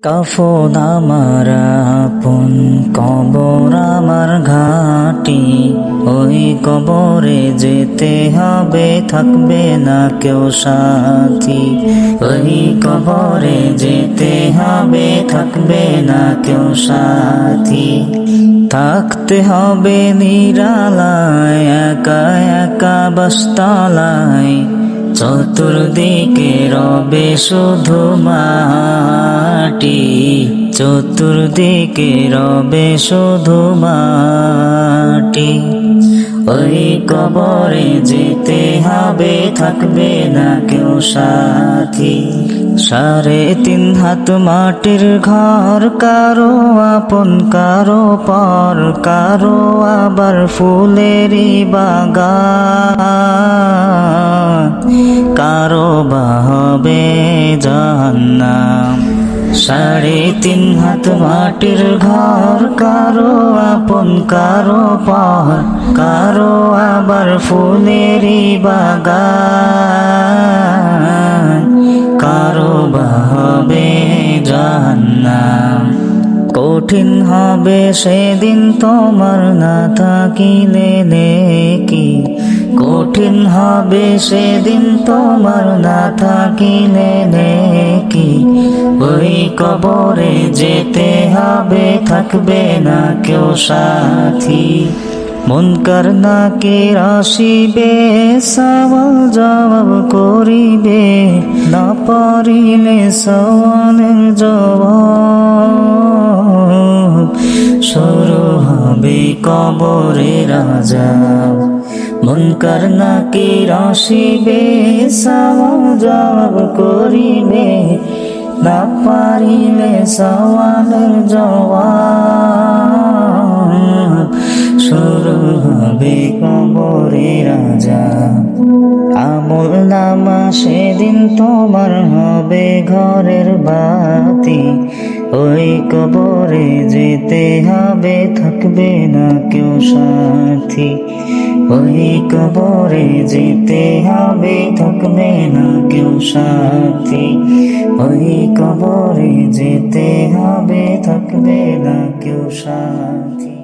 কাফন আমার আপন, কবর আমার ঘাটি। ওই কবরে যেতে হবে, থাকবে না কেউ সাথী। ওই কবরে যেতে হবে, থাকবে না কেউ সাথী। থাকতে হবে নিরালায়, একা একা বাসতলায়। চতুর্দিকে রবে শুধু মাটি, চতুর্দিকে রবে শুধু মাটি। ওই কবরে যেতে হবে, থাকবে না কেউ সাথী। 3.5 হাত মাটির ঘর, কারো আপন কারো পর, কারো আবার ফুলেরই বাগান, কারো বা হবে জাহান্নাম। 3.5 হাত মাটির ঘর, কারো আপন কারো পর, কারো আবার ফুলেরই বাগান, কারো বা হবে জাহান্নাম। কঠিন হবে সেদিন তোমার না থাকিলে নেকি, কঠিন হবে সেদিন তোমার না থাকিলে নেকি। ওই কবরে যেতে হবে, থাকবে না কেউ সাথী। মুনকার নাকির আসিবে, সওয়াল জবাব করিবে, না পারিলে সওয়ালের জবাব। শুরু হবে কবরের আযাব। মুনকার নাকির আসিবে, সওয়াল জবাব করিবে, না পারিলে সওয়ালের জবাব। শুরু হবে কবরের আযাব। আমল নামা সেদিন তোমার হবে ঘরের বাতি। ওই কবরে যেতে হবে, থাকবে না কেউ সাথী। ওই কবরে যেতে হবে, থাকবে না কেউ সাথী। ওই কবরে যেতে হবে, থাকবে না কেউ সাথী।